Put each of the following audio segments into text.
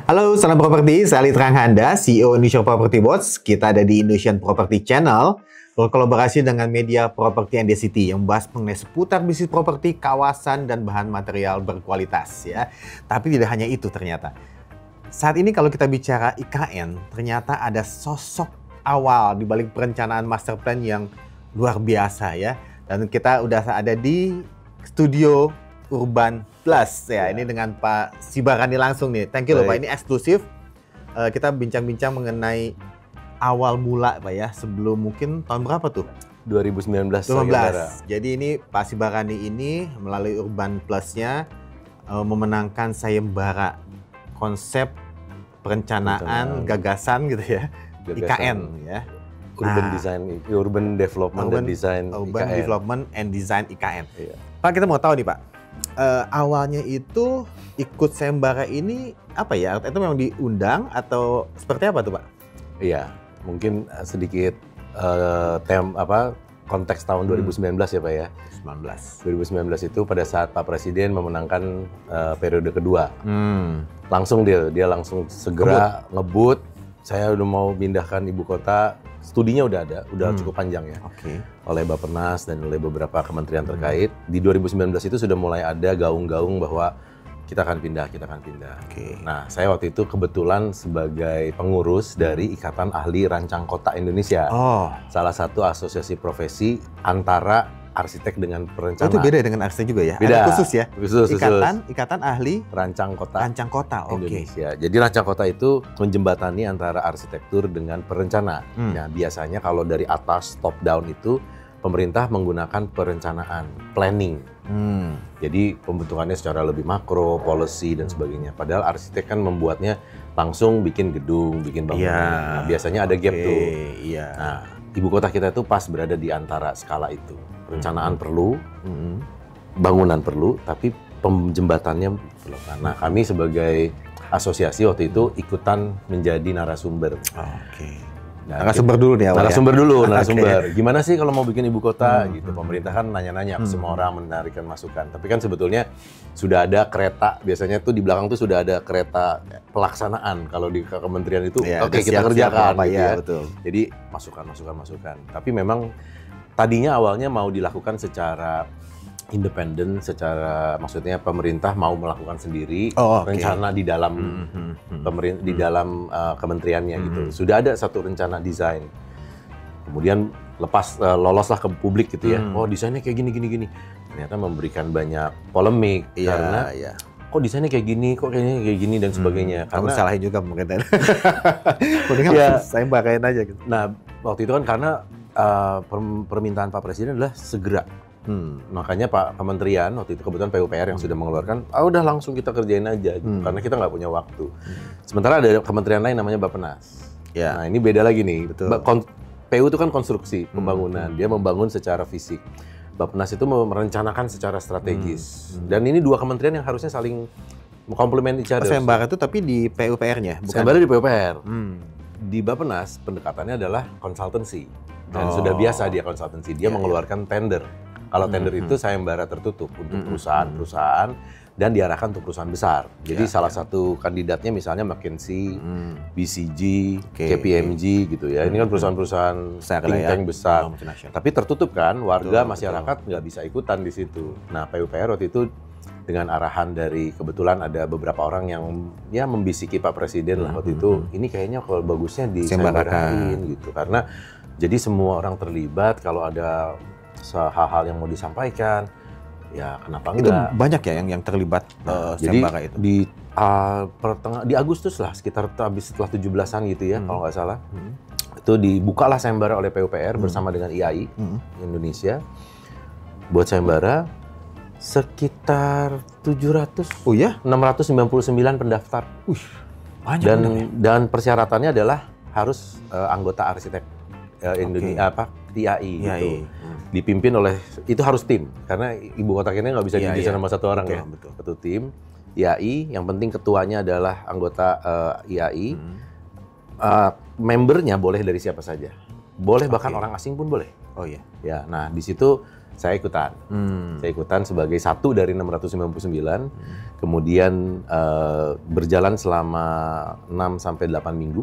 Halo, salam properti. Saya Ali Tranghanda, CEO Indonesia Property Watch. Kita ada di Indonesian Property Channel, berkolaborasi dengan media Property and City yang membahas mengenai seputar bisnis properti, kawasan, dan bahan material berkualitas. Ya, tapi tidak hanya itu ternyata. Saat ini kalau kita bicara IKN, ternyata ada sosok awal di balik perencanaan master plan yang luar biasa ya. Dan kita udah ada di studio Urban Plus ya. Ini dengan Pak Sibarani langsung nih. Thank you loh Pak, ini eksklusif. Kita bincang-bincang mengenai awal mula Pak ya, sebelum mungkin tahun berapa tuh? 2019. Jadi ini Pak Sibarani ini melalui Urban Plus-nya memenangkan sayembara konsep perencanaan gagasan gitu ya. IKN ya. Urban Development and Design Urban IKN. Development and Design IKN. Iya. Pak, kita mau tahu nih Pak, awalnya itu ikut sayembara ini apa ya? Itu memang diundang atau seperti apa tuh Pak? Iya, mungkin sedikit konteks tahun 2019 ya Pak ya. 2019 itu pada saat Pak Presiden memenangkan periode kedua. Langsung dia langsung segera ngebut. Saya udah mau pindahkan ibu kota. Studinya udah ada, udah cukup panjang ya. Oleh Bappenas dan oleh beberapa kementerian terkait. Di 2019 itu sudah mulai ada gaung-gaung bahwa kita akan pindah. Nah, saya waktu itu kebetulan sebagai pengurus dari Ikatan Ahli Rancang Kota Indonesia. Salah satu asosiasi profesi antara arsitek dengan perencana. Itu beda dengan arsitek juga ya? Beda. Ada khusus ya? Khusus. Ikatan Ahli Rancang Kota. Indonesia. Jadi rancang kota itu menjembatani antara arsitektur dengan perencana. Nah, biasanya kalau dari atas top down itu pemerintah menggunakan perencanaan, planning. Jadi pembentukannya secara lebih makro, policy dan sebagainya. Padahal arsitek kan membuatnya langsung bikin gedung, bikin bangunan. Nah, biasanya ada gap tuh. Nah, ibu kota kita itu pas berada di antara skala itu. Perencanaan perlu, bangunan perlu, tapi penjembatannya belum. Nah, kami sebagai asosiasi waktu itu ikutan menjadi narasumber. Nah, narasumber dulu nih awalnya. Narasumber. Gimana sih kalau mau bikin ibu kota gitu? Pemerintah kan nanya-nanya ke semua orang, menarikan masukan. Tapi kan sebetulnya sudah ada kereta, biasanya tuh di belakang tuh sudah ada kereta pelaksanaan. Kalau di kementerian itu, oke, kita kerjakan gitu ya. Betul. Jadi masukan. Tapi memang tadinya awalnya mau dilakukan secara independen, maksudnya pemerintah mau melakukan sendiri rencana di dalam di dalam kementeriannya gitu. Sudah ada satu rencana desain. Kemudian loloslah ke publik gitu ya. Desainnya kayak gini. Ternyata memberikan banyak polemik karena kok desainnya kayak gini, kok kayaknya kayak gini dan sebagainya. Karena salahin juga pemerintah. Saya bakain aja gitu. Nah, waktu itu kan karena permintaan Pak Presiden adalah segera. Makanya Pak Kementerian waktu itu kebetulan PUPR yang sudah mengeluarkan, udah langsung kita kerjain aja, gitu, karena kita nggak punya waktu. Sementara ada kementerian lain namanya Bappenas. Nah, ini beda lagi nih. PU itu kan konstruksi pembangunan, dia membangun secara fisik. Bappenas itu merencanakan secara strategis. Dan ini dua kementerian yang harusnya saling komplement each other. Sayembara itu tapi di PUPR-nya, bukan? Sayembara di PUPR. Di Bappenas pendekatannya adalah konsultansi. Dan sudah biasa dia konsultansi, dia mengeluarkan tender. Kalau tender itu sayembara tertutup untuk perusahaan-perusahaan dan diarahkan untuk perusahaan besar. Jadi salah satu kandidatnya misalnya McKinsey, BCG, KPMG gitu ya. Ini kan perusahaan-perusahaan think tank besar. Tapi tertutup kan, warga masyarakat nggak bisa ikutan di situ. Nah, PUPR waktu itu dengan arahan dari kebetulan ada beberapa orang yang membisiki Pak Presiden lah waktu itu. Ini kayaknya kalau bagusnya disayembarakan gitu karena jadi semua orang terlibat, kalau ada hal-hal yang mau disampaikan, ya kenapa enggak? Itu banyak ya yang terlibat sayembara itu? Di Agustus lah, sekitar setelah 17-an gitu ya, kalau nggak salah. Itu dibukalah sayembara oleh PUPR bersama dengan IAI Indonesia. Buat sayembara, sekitar 699 pendaftar. Banyak. Dan persyaratannya adalah harus anggota arsitek Indonesia IAI gitu. Dipimpin oleh, itu harus tim karena ibu kota kita nggak bisa didesain sama satu orang. Satu tim IAI, yang penting ketuanya adalah anggota IAI. Membernya boleh dari siapa saja, boleh bahkan orang asing pun boleh. Ya, nah di situ Saya ikutan. Saya ikutan sebagai satu dari 699. Kemudian berjalan selama 6 sampai 8 minggu.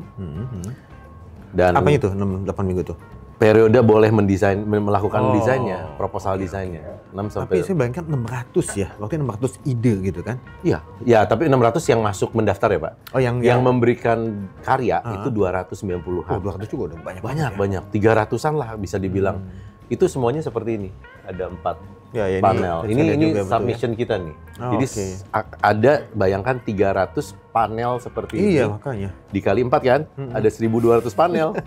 Dan apa itu 6-8 minggu itu? Periode boleh melakukan desainnya, proposal desainnya. 6 sampai. Tapi saya bayangkan 600 ya, waktu 600 ide gitu kan? Iya, ya tapi 600 yang masuk mendaftar ya Pak. Oh yang memberikan karya itu 290-an. Oh 200 juga udah banyak. Banyak. 300-an lah bisa dibilang. Itu semuanya seperti ini. Ada 4 panel. Ini submission kita nih. Jadi ada bayangkan 300 panel seperti ini. Iya makanya. Dikali 4 kan, ada 1.200 panel.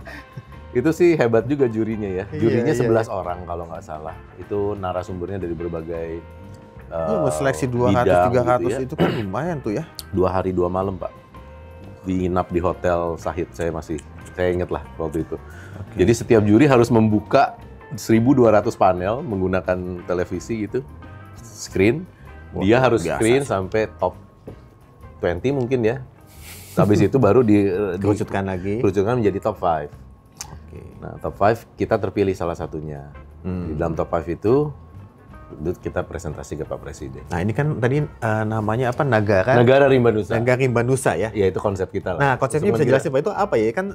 Itu sih hebat juga jurinya ya. Jurinya 11 orang kalau nggak salah. Itu narasumbernya dari berbagai mau seleksi 200-300 gitu ya. itu kan lumayan tuh ya. 2 hari 2 malam Pak. Diinap di hotel Sahid, saya ingat lah waktu itu. Jadi setiap juri harus membuka 1.200 panel menggunakan televisi gitu, screen. Dia harus screen sampai top 20 mungkin ya. Habis itu baru dikerucutkan lagi. Kerucutkan menjadi top 5. Nah, top 5 kita terpilih salah satunya. Di dalam top 5 itu kita presentasi ke Pak Presiden. Nah, ini kan tadi namanya apa? Negara Rimba Nusa. Negara Rimba Nusa ya. Ya itu konsep kita lah. Nah, konsepnya bisa jelasin Pak itu apa ya? Kan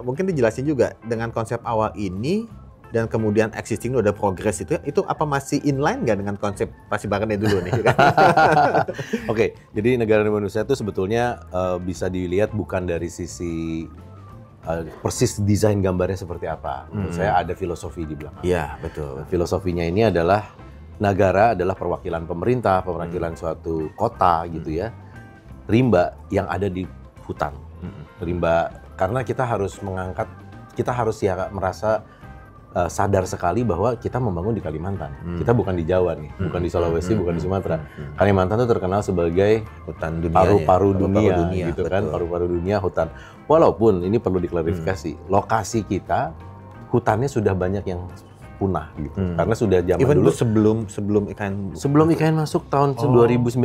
mungkin dijelasin juga dengan konsep awal ini dan kemudian existing itu ada progress itu apa masih inline nggak dengan konsep Pacibarene dulu nih? Oke, jadi Negara Rimba Nusa itu sebetulnya bisa dilihat bukan dari sisi persis desain gambarnya seperti apa. Menurut saya ada filosofi di belakang. Iya, betul. Filosofinya ini adalah negara adalah perwakilan pemerintah, perwakilan suatu kota gitu ya. Rimba yang ada di hutan. Rimba karena kita harus ya merasa sadar sekali bahwa kita membangun di Kalimantan. Kita bukan di Jawa nih, bukan di Sulawesi, bukan di Sumatera. Kalimantan itu terkenal sebagai hutan dunia, paru-paru dunia, gitu betul. kan, paru-paru dunia hutan. Walaupun ini perlu diklarifikasi, lokasi kita hutannya sudah banyak yang punah gitu. Karena sudah zaman dulu sebelum IKN masuk tahun 2019.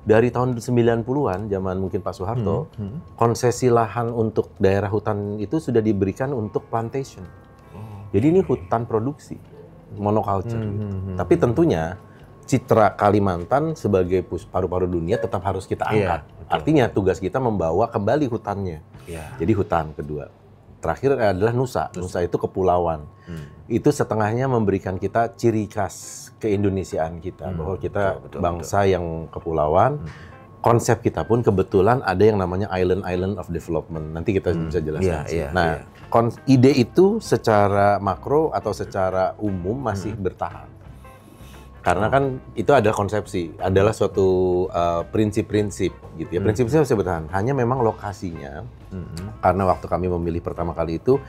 Dari tahun 90-an, zaman mungkin Pak Soeharto, konsesi lahan untuk daerah hutan itu sudah diberikan untuk plantation. Jadi ini hutan produksi, monoculture. Gitu. Tapi tentunya citra Kalimantan sebagai paru-paru dunia tetap harus kita angkat. Artinya tugas kita membawa kembali hutannya. Jadi hutan kedua. Terakhir adalah Nusa. Nusa itu kepulauan. Itu setengahnya memberikan kita ciri khas keindonesiaan kita. Bahwa kita bangsa yang kepulauan. Konsep kita pun kebetulan ada yang namanya Island of Development. Nanti kita bisa jelaskan. Ide itu secara makro atau secara umum masih bertahan. Karena kan itu ada konsepsi, adalah suatu prinsip-prinsip gitu ya. Prinsipnya masih bertahan. Hanya memang lokasinya, karena waktu kami memilih pertama kali itu,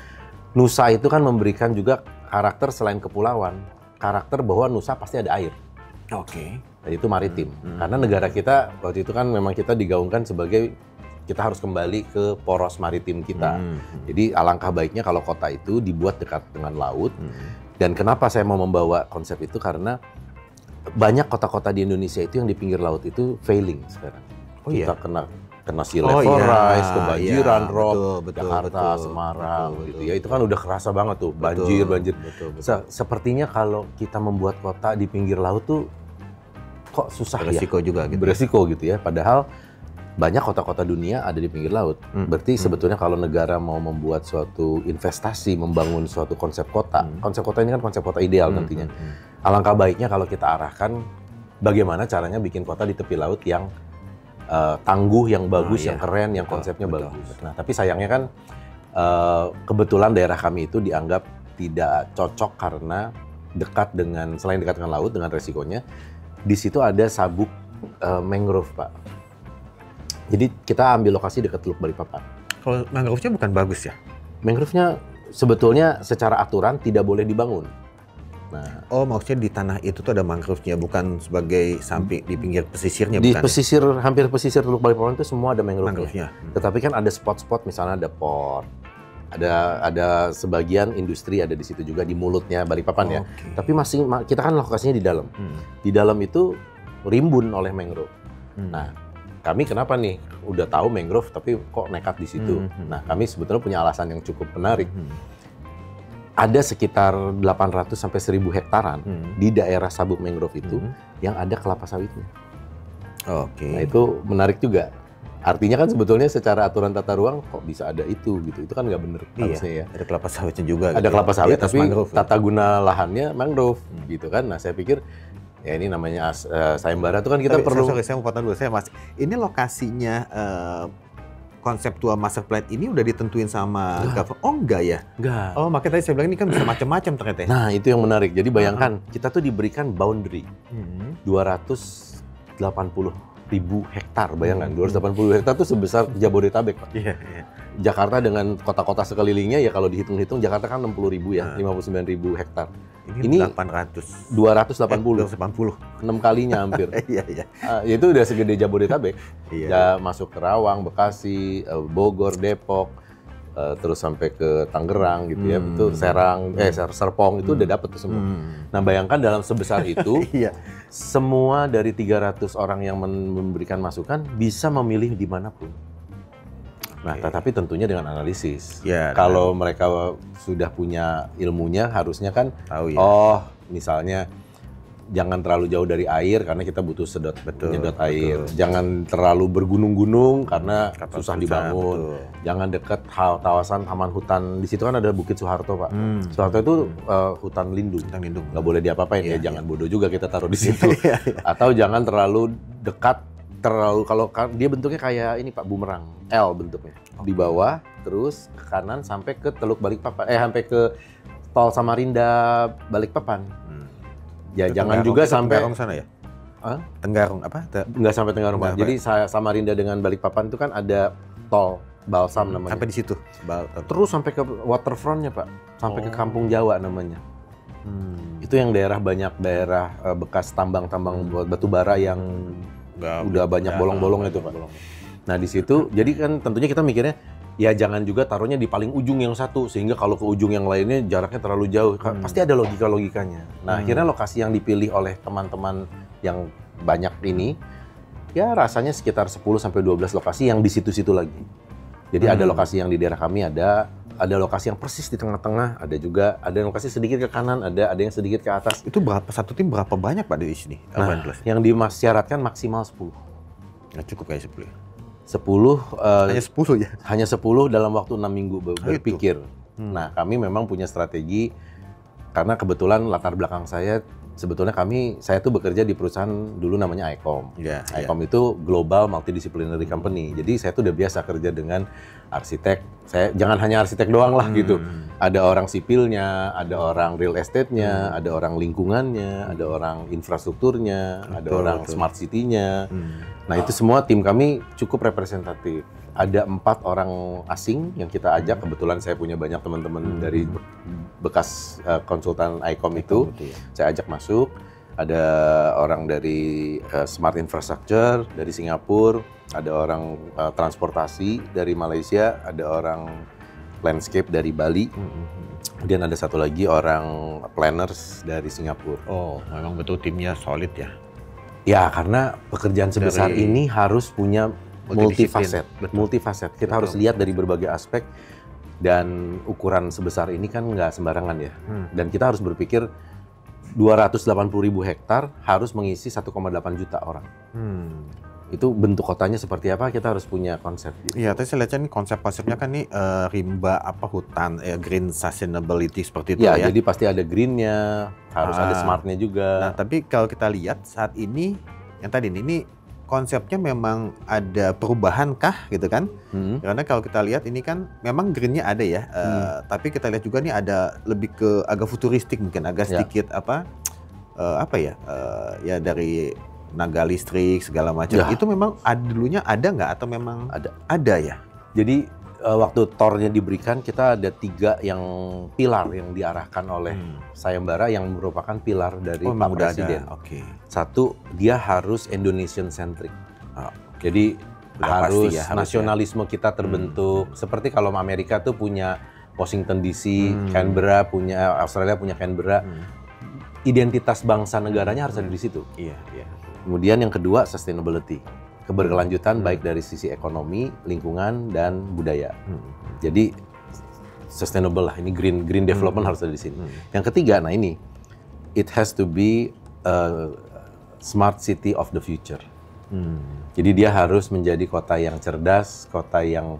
Nusa itu kan memberikan juga karakter selain kepulauan. Karakter bahwa Nusa pasti ada air. Itu maritim. Karena negara kita waktu itu kan memang kita digaungkan sebagai kita harus kembali ke poros maritim kita. Jadi alangkah baiknya kalau kota itu dibuat dekat dengan laut. Dan kenapa saya mau membawa konsep itu karena banyak kota-kota di Indonesia itu yang di pinggir laut itu failing sekarang. Kita kena sea level rise, kebanjiran, rob, Jakarta, Semarang gitu ya. Itu kan udah kerasa banget tuh banjir. Sepertinya kalau kita membuat kota di pinggir laut tuh kok susah beresiko ya? Juga gitu. Beresiko gitu ya. Padahal banyak kota-kota dunia ada di pinggir laut. Berarti sebetulnya kalau negara mau membuat suatu investasi, membangun suatu konsep kota, konsep kota ini kan konsep kota ideal nantinya. Alangkah baiknya kalau kita arahkan bagaimana caranya bikin kota di tepi laut yang tangguh, yang bagus, yang keren, yang konsepnya bagus. Nah, tapi sayangnya kan kebetulan daerah kami itu dianggap tidak cocok karena selain dekat dengan laut dengan resikonya, di situ ada sabuk mangrove, Pak. Jadi kita ambil lokasi dekat Teluk Balikpapan. Kalau mangrove-nya bukan bagus ya? Mangrove-nya sebetulnya secara aturan tidak boleh dibangun. Nah, maksudnya di tanah itu tuh ada mangrove-nya, bukan sebagai samping di pinggir pesisirnya, di bukan? Pesisir, hampir pesisir Teluk Balikpapan itu semua ada mangrove-nya. Tetapi kan ada spot-spot, misalnya ada port, ada sebagian industri ada di situ juga di mulutnya Balikpapan ya. Tapi kita kan lokasinya di dalam. Di dalam itu rimbun oleh mangrove. Nah, kami kenapa nih udah tahu mangrove tapi kok nekat di situ? Nah, kami sebetulnya punya alasan yang cukup menarik. ada sekitar 800 sampai 1000 hektaran di daerah sabuk mangrove itu yang ada kelapa sawitnya. Oke. Nah itu menarik juga. Artinya kan sebetulnya secara aturan tata ruang kok bisa ada itu gitu. Itu kan nggak bener harusnya ya. Ada kelapa sawitnya juga. Ada gitu kelapa sawit di atas tapi mangrove, tata guna lahannya mangrove gitu kan. Nah saya pikir ya ini namanya sayembara itu kan kita perlu. Sorry, saya mau potong dulu. Ini lokasinya konseptual master plan ini udah ditentuin sama government? Oh enggak ya? Enggak. Oh makanya tadi saya bilang ini kan bisa macam-macam ternyata. Nah itu yang menarik. Jadi bayangkan kita tuh diberikan boundary 280.000 hektar, bayangkan 280 hektar itu sebesar Jabodetabek, Pak. Iya. Jakarta dengan kota-kota sekelilingnya ya kalau dihitung-hitung Jakarta kan 60.000 ya, 59.000 hektar. Ini 800. 280. 280. 6 kalinya hampir. Iya. Itu udah segede Jabodetabek. Iya. Ya masuk ke Rawang, Bekasi, Bogor, Depok, terus sampai ke Tangerang gitu ya. Itu Serang, Serpong itu udah dapet tuh semua. Nah, bayangkan dalam sebesar itu Iya. semua dari 300 orang yang memberikan masukan bisa memilih dimanapun. Nah, tetapi tentunya dengan analisis. Ya, kalau mereka sudah punya ilmunya, harusnya kan, tahu ya. oh, misalnya jangan terlalu jauh dari air karena kita butuh menyedot air. Jangan terlalu bergunung-gunung karena susah dibangun. Betul. Jangan dekat kawasan taman hutan. Di situ kan ada Bukit Soeharto, Pak. Soeharto itu hutan lindung. Nggak boleh diapa-apain ya. Jangan bodoh juga kita taruh di situ. Atau jangan terlalu dekat. Kalau dia bentuknya kayak ini Pak, bumerang, L bentuknya. Di bawah, terus ke kanan sampai ke Teluk Balikpapan, sampai ke Tol Samarinda Balikpapan. Ya itu jangan juga sampai Tenggarong sana ya? Tenggarong apa? Nggak sampai Tenggarong Pak. Jadi Samarinda dengan Balikpapan itu kan ada tol Balsam namanya. Sampai di situ. Terus sampai ke waterfrontnya Pak, sampai ke Kampung Jawa namanya. Itu yang daerah bekas tambang-tambang batu bara yang udah banyak bolong-bolong itu Pak. Nah di situ, jadi kan tentunya kita mikirnya ya jangan juga taruhnya di paling ujung yang satu sehingga kalau ke ujung yang lainnya jaraknya terlalu jauh. Pasti ada logika-logikanya. Nah akhirnya lokasi yang dipilih oleh teman-teman yang banyak ini ya rasanya sekitar 10-12 lokasi yang di situ-situ lagi. Jadi ada lokasi yang di daerah kami ada lokasi yang persis di tengah-tengah, ada lokasi sedikit ke kanan, ada yang sedikit ke atas. Itu satu tim berapa banyak Pak di sini? Nah, yang dimasyaratkan maksimal 10. Nggak cukup kayak 10 ya? 10. Hanya 10 ya? Hanya 10 dalam waktu 6 minggu berpikir. Nah, kami memang punya strategi, karena kebetulan latar belakang saya, sebetulnya saya tuh bekerja di perusahaan dulu namanya ICOM. ICOM itu Global Multidisciplinary Company. Jadi saya tuh udah biasa kerja dengan arsitek. Saya jangan hanya arsitek doang lah gitu. Ada orang sipilnya, ada orang real estate-nya, ada orang lingkungannya, ada orang infrastrukturnya, ada orang smart city-nya. Nah itu semua tim kami cukup representatif. Ada 4 orang asing yang kita ajak. Kebetulan saya punya banyak teman-teman dari bekas konsultan ICOM itu. Saya ajak masuk. Ada orang dari Smart Infrastructure dari Singapura. Ada orang transportasi dari Malaysia. Ada orang landscape dari Bali. Kemudian ada satu lagi orang planners dari Singapura. Oh, memang betul timnya solid ya? Ya, karena pekerjaan sebesar ini harus punya multifaset. Kita harus lihat dari berbagai aspek, dan ukuran sebesar ini kan nggak sembarangan ya. Dan kita harus berpikir 280.000 hektar harus mengisi 1,8 juta orang. Itu bentuk kotanya seperti apa, kita harus punya konsep. Iya, tadi saya lihat ini konsepnya kan nih rimba hutan, green sustainability seperti itu ya. Jadi pasti ada greennya, harus ada smartnya juga. Nah, tapi kalau kita lihat saat ini, yang tadi ini konsepnya memang ada perubahan kah gitu kan? Karena kalau kita lihat ini kan memang greennya ada ya, tapi kita lihat juga nih ada lebih ke agak futuristik mungkin, agak sedikit ya dari tenaga listrik segala macam. Itu memang dulunya ada nggak atau memang ada ya? Jadi waktu tornya diberikan, kita ada 3 yang pilar yang diarahkan oleh sayembara yang merupakan pilar dari Pak Presiden. Satu, dia harus Indonesian centric. Jadi harus nasionalisme kita terbentuk. Seperti kalau Amerika tuh punya Washington DC, Canberra punya, Australia punya Canberra. Identitas bangsa negaranya harus ada di situ. Kemudian yang kedua, sustainability. Keberkelanjutan baik dari sisi ekonomi, lingkungan, dan budaya. Jadi sustainable lah. Ini green development harus ada di sini. Yang ketiga, nah ini, it has to be a smart city of the future. Jadi dia harus menjadi kota yang cerdas, kota yang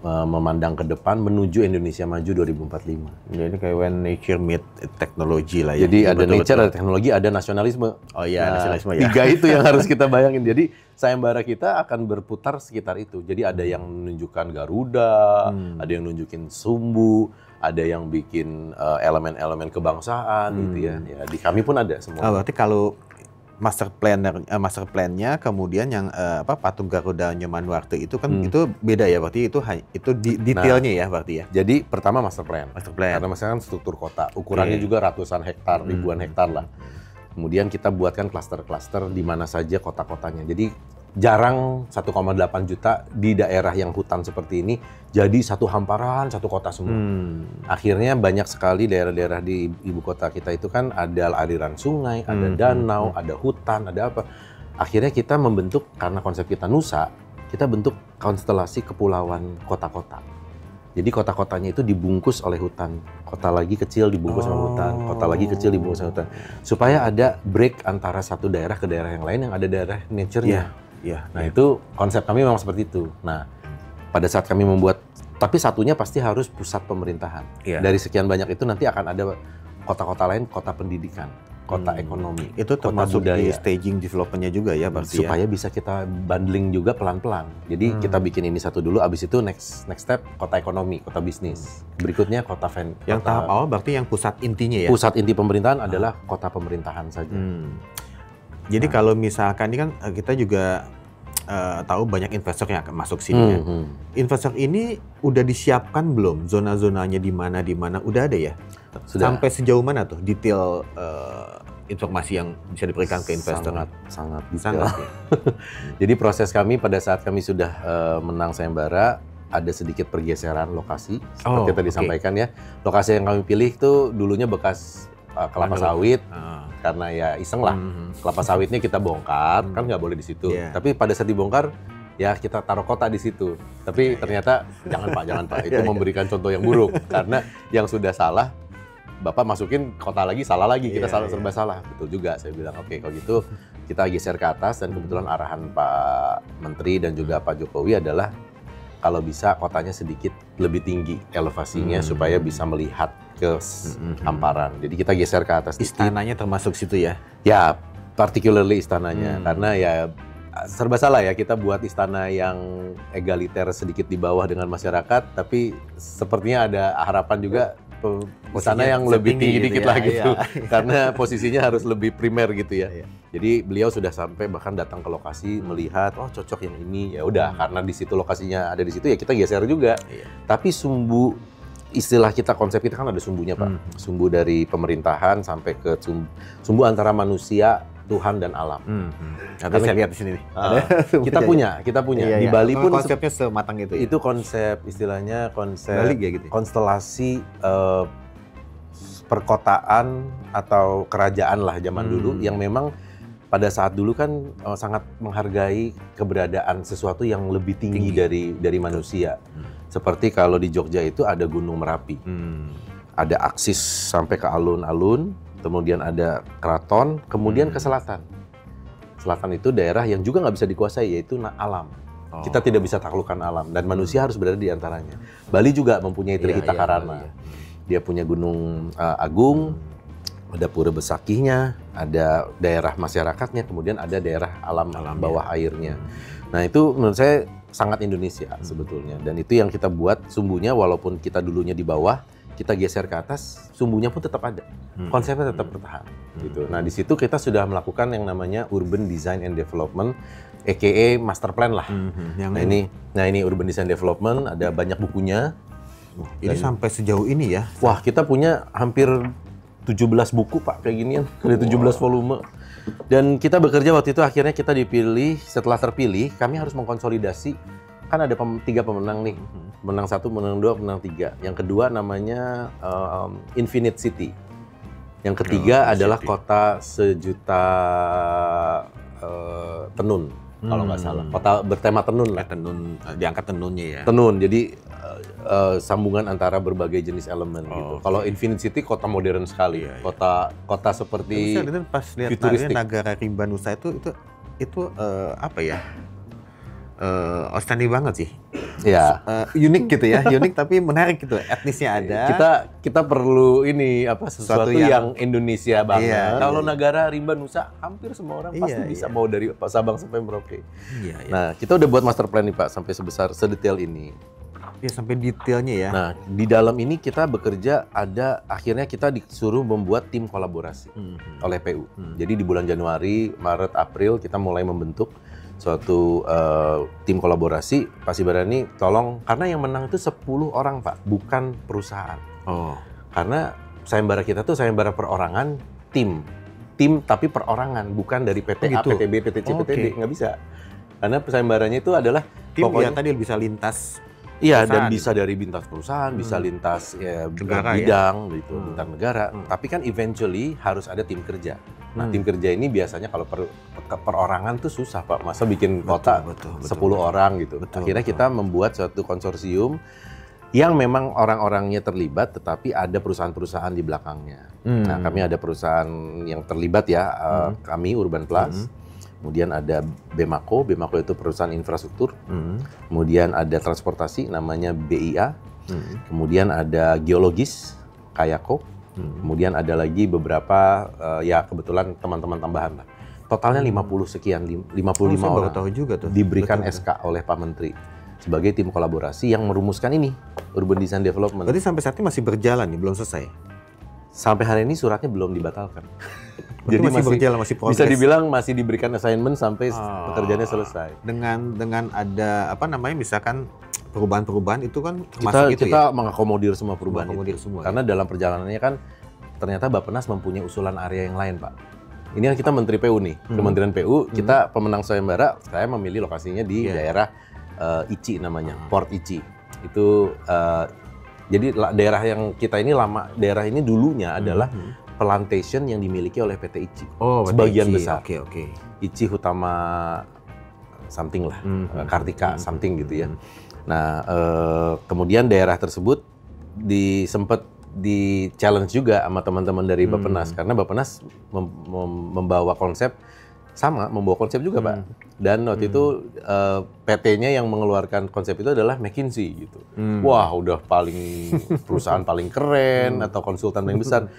memandang ke depan menuju Indonesia Maju 2045. Ya, ini kayak when nature meet technology lah ya. Jadi ada nature, ada teknologi, ada nasionalisme. Oh iya, nasionalisme ya. Tiga itu yang harus kita bayangin. Jadi sayembara kita akan berputar sekitar itu. Jadi ada yang menunjukkan Garuda, ada yang nunjukin sumbu, ada yang bikin elemen-elemen kebangsaan gitu ya. Ya. Di kami pun ada semua. Berarti kalau master plan-nya kemudian yang patung Garuda Nyomanuarte itu kan itu beda ya, berarti itu detailnya ya berarti ya. Jadi pertama master plan. Karena misalkan struktur kota, ukurannya juga ratusan hektar, ribuan hektar lah. Kemudian kita buatkan klaster-klaster di mana saja kota-kotanya. Jadi jarang 1,8 juta di daerah yang hutan seperti ini jadi satu hamparan, satu kota semua. Akhirnya banyak sekali daerah-daerah di ibu kota kita itu kan ada aliran sungai, ada danau, ada hutan, ada apa. Akhirnya kita membentuk, karena konsep kita Nusa, kita bentuk konstelasi kepulauan kota-kota. Jadi kota-kotanya itu dibungkus oleh hutan. Kota lagi kecil dibungkus sama hutan, kota lagi kecil dibungkus sama hutan. Supaya ada break antara satu daerah ke daerah yang lain yang ada daerah nature-nya. Nah itu konsep kami memang seperti itu. Nah pada saat kami membuat, tapi satunya pasti harus pusat pemerintahan. Dari sekian banyak itu nanti akan ada kota-kota lain, kota pendidikan, kota ekonomi. Itu termasuk di staging development-nya juga ya berarti supaya bisa kita bundling juga pelan-pelan. Jadi kita bikin ini satu dulu, abis itu next step kota ekonomi, kota bisnis. Berikutnya kota yang tahap awal berarti yang pusat intinya ya? Pusat inti pemerintahan adalah kota pemerintahan saja. Jadi kalau misalkan ini kan kita juga tahu banyak investor yang akan masuk sini ya. Investor ini udah disiapkan belum? Zona-zonanya di mana udah ada ya? Sudah. Sampai sejauh mana tuh detail informasi yang bisa diberikan ke investor? Sangat detail. Ya. Jadi proses kami pada saat kami sudah menang sayembara, ada sedikit pergeseran lokasi seperti tadi disampaikan ya. Lokasi yang kami pilih itu dulunya bekas kelapa sawit. Karena ya iseng lah, kelapa sawitnya kita bongkar, kan nggak boleh di situ. Tapi pada saat dibongkar, ya kita taruh kota di situ. Tapi ternyata jangan pak, itu memberikan contoh yang buruk. Karena yang sudah salah, Bapak masukin kota lagi, salah lagi, kita serba salah. Betul juga, saya bilang oke kalau gitu kita geser ke atas, dan kebetulan arahan Pak Menteri dan juga Pak Jokowi adalah kalau bisa kotanya sedikit lebih tinggi elevasinya supaya bisa melihat ke hamparan. Jadi kita geser ke atas. Istananya termasuk situ ya? Ya, particularly istananya. Karena ya serba salah ya, kita buat istana yang egaliter sedikit di bawah dengan masyarakat, tapi sepertinya ada harapan juga istana yang lebih tinggi dikit lah gitu. Karena posisinya harus lebih primer gitu ya. Jadi beliau sudah sampai bahkan datang ke lokasi melihat, oh cocok yang ini. Ya udah, karena di situ lokasinya ada di situ ya kita geser juga. Tapi sumbu, istilah kita, konsep kita kan ada sumbunya Pak. Sumbu dari pemerintahan sampai ke sumbu antara manusia, Tuhan dan alam. Nanti saya lihat di sini nih. Kita punya. Di Bali pun konsepnya sematang itu. Itu konsep, istilahnya konsep Bali ya gitu. Konstelasi perkotaan atau kerajaan lah zaman dulu, yang memang pada saat dulu kan sangat menghargai keberadaan sesuatu yang lebih tinggi. dari manusia. Seperti kalau di Jogja itu ada Gunung Merapi, ada aksis sampai ke alun-alun. Kemudian ada keraton, kemudian ke selatan. Selatan itu daerah yang juga nggak bisa dikuasai, yaitu alam. Kita tidak bisa taklukkan alam, dan manusia harus berada di antaranya. Bali juga mempunyai Trihita Karana. Dia punya Gunung Agung, ada Pura Besakihnya, ada daerah masyarakatnya, kemudian ada daerah alam bawah airnya. Nah itu menurut saya sangat Indonesia sebetulnya. Dan itu yang kita buat sumbunya, walaupun kita dulunya di bawah, kita geser ke atas, sumbunya pun tetap ada, konsepnya tetap bertahan. Gitu. Nah di situ kita sudah melakukan yang namanya Urban Design and Development, aka Master Plan lah. Nah ini Urban Design Development, ada banyak bukunya. Ini sampai sejauh ini ya? Wah kita punya hampir 17 buku Pak, kayak ginian, ada 17 volume. Dan kita bekerja waktu itu, akhirnya kita dipilih, setelah terpilih kami harus mengkonsolidasi. Kan ada 3 pemenang nih, pemenang 1, pemenang 2, pemenang 3. Yang kedua namanya Infinite City. Yang ketiga adalah Kota Sejuta Tenun, kalau nggak salah. Kota bertema tenun lah. Tenun, diangkat tenunnya ya. Tenun, jadi sambungan antara berbagai jenis elemen gitu. Kalau Infinite City kota modern sekali, kota seperti Dan pas lihat Nagara Rimba Nusa itu apa ya? Outstanding banget sih. Ya. Unik gitu ya, unik tapi menarik gitu. Etnisnya ada. Kita perlu ini sesuatu yang Indonesia banget. Kalau Nagara Rimba Nusa hampir semua orang pasti bisa mau dari Sabang sampai Merauke. Nah, kita udah buat master plan nih Pak sampai sedetail ini. Ya sampai detailnya ya. Nah, di dalam ini kita bekerja akhirnya kita disuruh membuat tim kolaborasi oleh PU. Jadi di bulan Januari, Maret, April kita mulai membentuk suatu tim kolaborasi. Pak Sibarani tolong, karena yang menang itu 10 orang Pak, bukan perusahaan. Karena sayembara kita tuh sayembara perorangan, tim tapi perorangan, bukan dari PT A, PT B, PT C, PT D, nggak bisa. Karena sayembaranya itu adalah tim yang tadi bisa lintas. Iya, dan bisa dari lintas perusahaan, bisa lintas bidang, gitu, lintas negara. Tapi kan eventually harus ada tim kerja. Nah, tim kerja ini biasanya kalau perorangan tuh susah Pak. Masa bikin kota 10 orang gitu. Akhirnya kita membuat suatu konsorsium yang memang orang-orangnya terlibat, tetapi ada perusahaan-perusahaan di belakangnya. Nah, kami ada perusahaan yang terlibat ya, kami Urban Plus. Kemudian ada Bemako itu perusahaan infrastruktur. Kemudian ada transportasi namanya BIA. Kemudian ada geologis, Kayako. Kemudian ada lagi beberapa ya kebetulan teman-teman tambahan lah. Totalnya 50 sekian, 55 orang tahu juga tuh. Diberikan SK oleh Pak Menteri sebagai tim kolaborasi yang merumuskan ini, Urban Design Development. Berarti sampai saat ini masih berjalan nih, belum selesai? Sampai hari ini suratnya belum dibatalkan. Jadi masih berjalan, masih progres. Bisa dibilang masih diberikan assignment sampai pekerjaannya selesai. Dengan ada misalkan perubahan-perubahan itu kan termasuk kita mengakomodir semua perubahan semua. Karena dalam perjalanannya kan ternyata Bappenas mempunyai usulan area yang lain Pak. Ini kan kita Menteri PU nih, Kementerian PU, kita pemenang sayembara, saya memilih lokasinya di daerah Ici namanya, Port Ici. Itu jadi daerah yang kita ini daerah ini dulunya adalah plantation yang dimiliki oleh PT Ici. Sebagian besar. Oke. Ici Hutama something lah, Kartika something gitu ya. Nah, kemudian daerah tersebut sempat di challenge juga sama teman-teman dari Bappenas, karena Bappenas membawa konsep juga Pak. Dan waktu itu PT-nya yang mengeluarkan konsep itu adalah McKinsey gitu. Wah, udah perusahaan paling keren atau konsultan paling besar.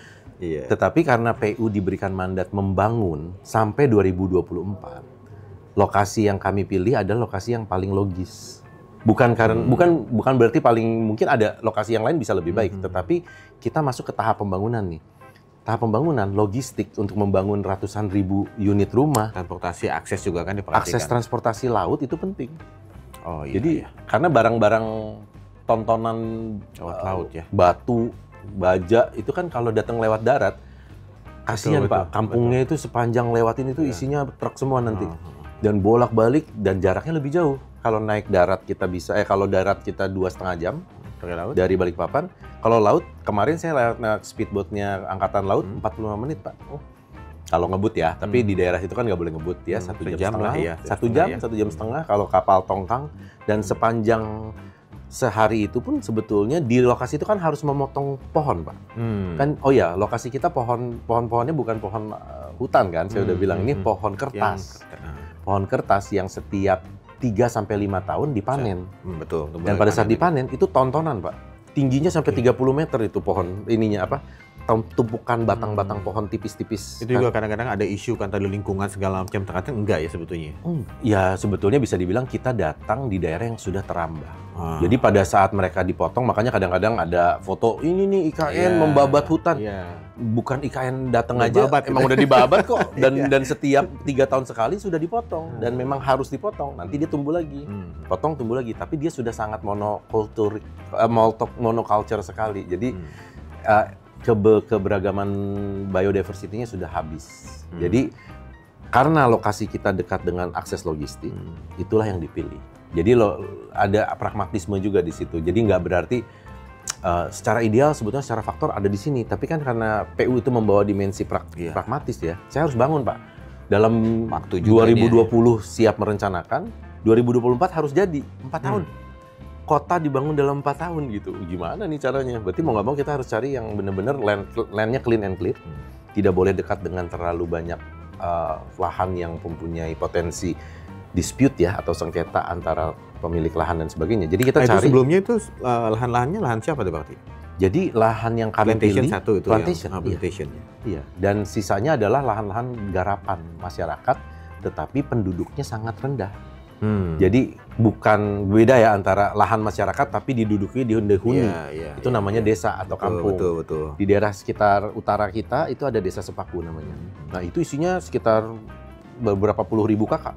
Tetapi karena PU diberikan mandat membangun sampai 2024, lokasi yang kami pilih adalah lokasi yang paling logis. Bukan berarti mungkin ada lokasi yang lain bisa lebih baik, tetapi kita masuk ke tahap pembangunan nih. Tahap pembangunan logistik untuk membangun ratusan ribu unit rumah. Transportasi, akses juga kan diperhatikan. Akses transportasi laut itu penting. Jadi karena barang-barang tontonan laut ya, batu, baja itu kan kalau datang lewat darat, kasihan Pak. Kampungnya itu sepanjang lewatin itu isinya truk semua nanti. Dan bolak-balik dan jaraknya lebih jauh. Kalau naik darat kita kalau darat kita 2,5 jam dari Balikpapan. Kalau laut, kemarin saya naik speedboatnya Angkatan Laut 45 menit Pak. Kalau ngebut ya, tapi di daerah itu kan nggak boleh ngebut ya, 1 jam setengah. Ya, 1 jam setengah kalau kapal tongkang. Dan sepanjang sehari itu pun sebetulnya di lokasi itu kan harus memotong pohon Pak. Kan lokasi kita pohon-pohonnya bukan pohon hutan kan, saya udah bilang ini pohon kertas. Pohon kertas yang setiap 3-5 tahun dipanen. Betul. Dan pada saat dipanen itu tontonan Pak. Tingginya sampai 30 meter itu pohon tumpukan batang-batang pohon tipis-tipis. Itu juga kadang-kadang ada isu kan tadi lingkungan segala macam, ternyata enggak ya sebetulnya. Ya sebetulnya bisa dibilang kita datang di daerah yang sudah terambah. Jadi pada saat mereka dipotong, makanya kadang-kadang ada foto ini nih IKN membabat hutan. Bukan IKN datang aja, emang udah dibabat kok. Dan setiap 3 tahun sekali sudah dipotong. Dan memang harus dipotong. Nanti dia tumbuh lagi, potong tumbuh lagi. Tapi dia sudah sangat monoculture sekali. Jadi keberagaman biodiversity-nya sudah habis. Jadi karena lokasi kita dekat dengan akses logistik, itulah yang dipilih. Jadi ada pragmatisme juga di situ. Jadi nggak berarti secara ideal sebetulnya secara faktor ada di sini, tapi kan karena PU itu membawa dimensi pragmatis ya. Saya harus bangun Pak. Dalam waktu 2020 siap merencanakan, 2024 harus jadi 4 tahun. kota dibangun dalam 4 tahun gitu. Gimana nih caranya? Berarti mau nggak mau kita harus cari yang benar-benar landnya clean and clear. Tidak boleh dekat dengan terlalu banyak lahan yang mempunyai potensi dispute ya atau sengketa antara pemilik lahan dan sebagainya. Jadi kita cari. Sebelumnya itu lahan-lahannya lahan siapa tuh berarti? Jadi lahan yang kami Plantation pilih, satu itu plantation. Iya. Dan sisanya adalah lahan-lahan garapan masyarakat, tetapi penduduknya sangat rendah. Jadi bukan beda ya antara lahan masyarakat tapi diduduki di huni. Itu namanya desa atau kampung. Betul. Di daerah sekitar utara kita itu ada desa Sepaku namanya. Nah itu isinya sekitar beberapa puluh ribu kakak.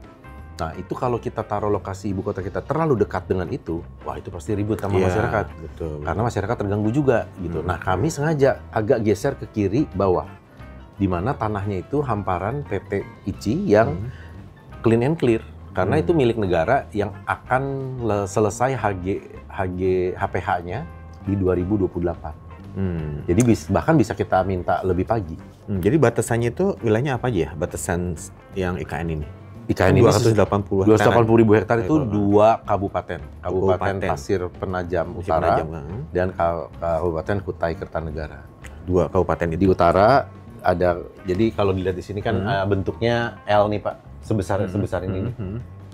Nah itu kalau kita taruh lokasi ibu kota kita terlalu dekat dengan itu, wah itu pasti ribut sama masyarakat. Betul. Karena masyarakat terganggu juga gitu. Nah kami sengaja agak geser ke kiri bawah, di mana tanahnya itu hamparan PT ICI yang clean and clear. Karena itu milik negara yang akan selesai HPH-nya di 2028. Jadi bahkan bisa kita minta lebih pagi. Jadi batasannya itu wilayahnya apa aja ya? Batasan yang IKN ini? IKN ini 280 ribu hektar itu 2 kabupaten. Kabupaten Pasir Penajam Utara dan Kabupaten Kutai Kertanegara. 2 kabupaten itu. Di utara ada, jadi kalau dilihat di sini kan bentuknya L nih Pak, sebesar ini.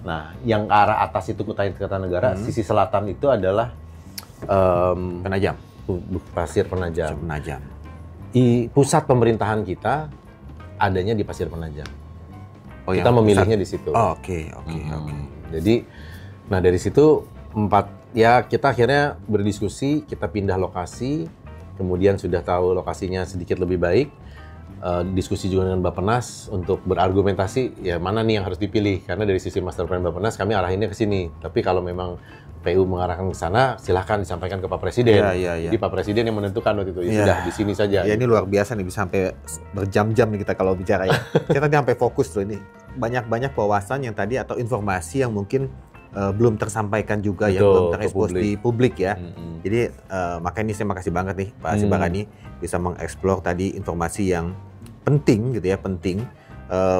Nah, yang ke arah atas itu Kutai Kertanegara, sisi selatan itu adalah Penajam. Pasir Penajam. Pusat pemerintahan kita adanya di Pasir Penajam. Kita memilihnya di situ. Oke. Jadi, nah dari situ kita akhirnya berdiskusi, kita pindah lokasi, kemudian sudah tahu lokasinya sedikit lebih baik, diskusi juga dengan Bappenas untuk berargumentasi, ya mana nih yang harus dipilih, karena dari sisi master plan Bappenas kami arahinnya ke sini. Tapi kalau memang PU mengarahkan ke sana, silahkan disampaikan ke Pak Presiden. Jadi Pak Presiden yang menentukan waktu itu. Ya sudah di sini saja. Ya ini luar biasa nih, bisa sampai berjam-jam nih kita kalau bicara ya. Kita tadi sampai fokus tuh ini. Banyak wawasan yang tadi atau informasi yang mungkin belum tersampaikan juga, yang belum terekspos di publik ya. Jadi makanya ini saya makasih banget nih Pak Sibarani bisa mengeksplor tadi informasi yang penting gitu ya,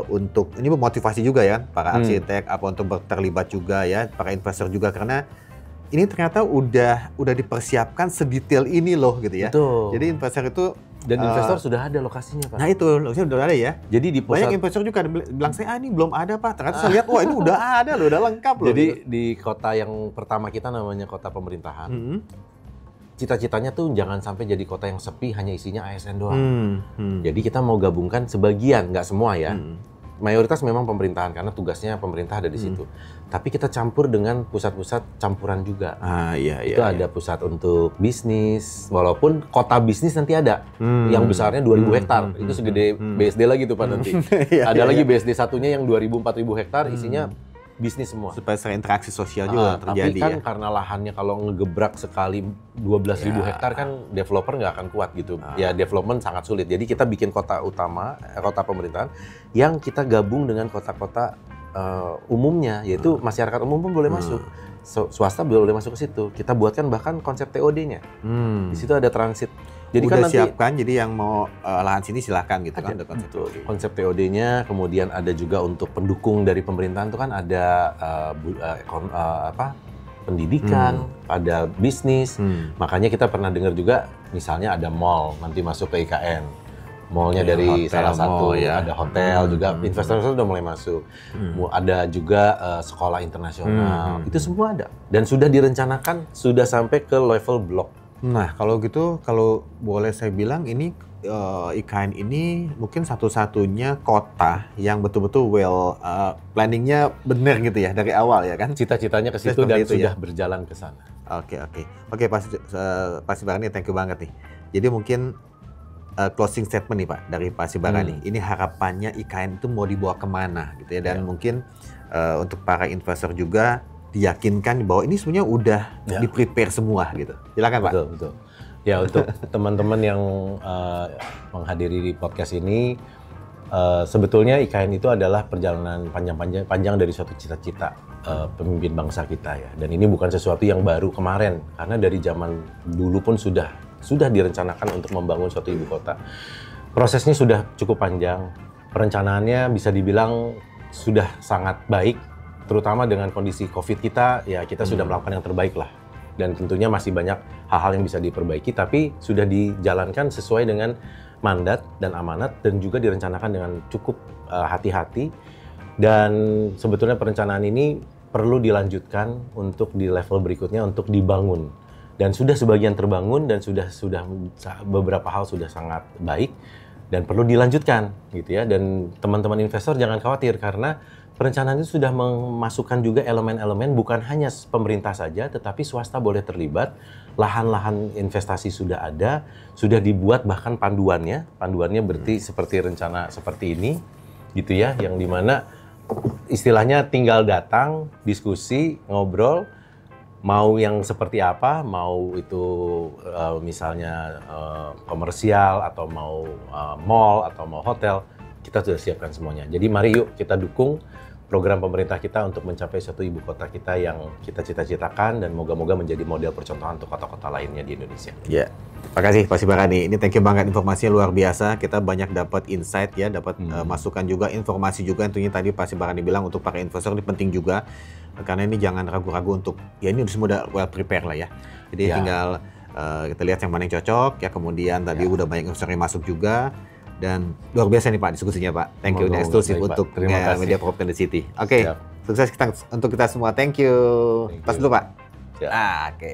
untuk ini memotivasi juga ya para arsitek untuk terlibat juga ya, para investor juga, karena ini ternyata udah dipersiapkan sedetail ini loh gitu ya. Betul. Jadi investor itu investor sudah ada lokasinya Pak. Nah itu lokasinya udah ada ya. Jadi di pusat, banyak investor juga bilang saya ini belum ada Pak. Ternyata saya lihat wah ini udah ada loh, udah lengkap loh. Jadi gitu. di kota yang pertama kita namanya kota pemerintahan. Cita-citanya tuh jangan sampai jadi kota yang sepi hanya isinya ASN doang. Jadi kita mau gabungkan sebagian, nggak semua ya. Mayoritas memang pemerintahan karena tugasnya pemerintah ada di situ. Tapi kita campur dengan pusat-pusat campuran juga. Itu ada pusat untuk bisnis, walaupun kota bisnis nanti ada yang besarnya 2.000 hektar. Itu segede BSD lagi tuh Pak nanti. Ada lagi BSD satunya yang 2.000-4.000 hektar isinya bisnis semua. Supaya interaksi sosial juga terjadi. Tapi kan karena lahannya kalau ngegebrak sekali 12.000 hektar kan developer nggak akan kuat gitu. Ya development sangat sulit. Jadi kita bikin kota utama, kota pemerintahan yang kita gabung dengan kota-kota umumnya, yaitu masyarakat umum pun boleh masuk. Swasta boleh masuk ke situ. Kita buatkan bahkan konsep TOD-nya. Di situ ada transit. Jadi udah kan nanti siapkan, jadi yang mau lahan sini silahkan gitu kan. Ada konsep TOD-nya, kemudian ada juga untuk pendukung dari pemerintahan itu kan ada pendidikan, ada bisnis. Makanya kita pernah dengar juga misalnya ada mall nanti masuk ke IKN. Mallnya dari salah satu, ada hotel juga, investor sudah mulai masuk. Ada juga sekolah internasional, itu semua ada. Dan sudah direncanakan, sudah sampai ke level blok. Nah, kalau gitu, kalau boleh saya bilang ini IKN ini mungkin satu-satunya kota yang betul-betul planningnya benar gitu ya dari awal ya kan? Cita-citanya ke situ dan sudah berjalan ke sana. Oke, Pak Sibarani, thank you banget nih. Jadi mungkin closing statement nih Pak dari Pak Sibarani. Ini harapannya IKN itu mau dibawa kemana gitu ya, dan mungkin untuk para investor juga diyakinkan bahwa ini sebenarnya udah di-prepare semua gitu. Silakan Pak. Betul. Ya untuk teman-teman yang menghadiri di podcast ini, sebetulnya IKN itu adalah perjalanan panjang dari suatu cita-cita pemimpin bangsa kita ya. Dan ini bukan sesuatu yang baru kemarin, karena dari zaman dulu pun sudah direncanakan untuk membangun suatu ibu kota. Prosesnya sudah cukup panjang, perencanaannya bisa dibilang sudah sangat baik. Terutama dengan kondisi COVID kita, ya kita sudah melakukan yang terbaik lah dan tentunya masih banyak hal-hal yang bisa diperbaiki, tapi sudah dijalankan sesuai dengan mandat dan amanat dan juga direncanakan dengan cukup hati-hati. Dan sebetulnya perencanaan ini perlu dilanjutkan untuk di level berikutnya untuk dibangun. Dan sudah sebagian terbangun dan sudah beberapa hal sudah sangat baik dan perlu dilanjutkan gitu ya. Dan teman-teman investor jangan khawatir karena perencanaan itu sudah memasukkan juga elemen-elemen bukan hanya pemerintah saja tetapi swasta boleh terlibat. Lahan-lahan investasi sudah ada, sudah dibuat bahkan panduannya. Panduannya berarti seperti rencana seperti ini gitu ya, yang dimana istilahnya tinggal datang, diskusi, ngobrol, mau yang seperti apa, mau itu misalnya komersial atau mau mall atau mau hotel, kita sudah siapkan semuanya. Jadi mari yuk kita dukung program pemerintah kita untuk mencapai suatu ibu kota kita yang kita cita-citakan dan moga-moga menjadi model percontohan untuk kota-kota lainnya di Indonesia. Ya, terima kasih Pak Sibarani. Ini thank you banget, informasinya luar biasa. Kita banyak dapat insight ya, dapat masukan juga, informasi juga. Tentunya tadi Pak Sibarani bilang untuk para investor ini penting juga. Karena ini jangan ragu-ragu untuk, ya ini semua udah well prepare lah ya. Jadi tinggal kita lihat yang mana yang cocok, ya kemudian tadi udah banyak investor yang masuk juga. Dan luar biasa nih Pak diskusinya Pak. Thank you, udah eksklusif untuk Media Property in the City. Oke, sukses untuk kita semua. Thank you. Pas dulu Pak. Oke.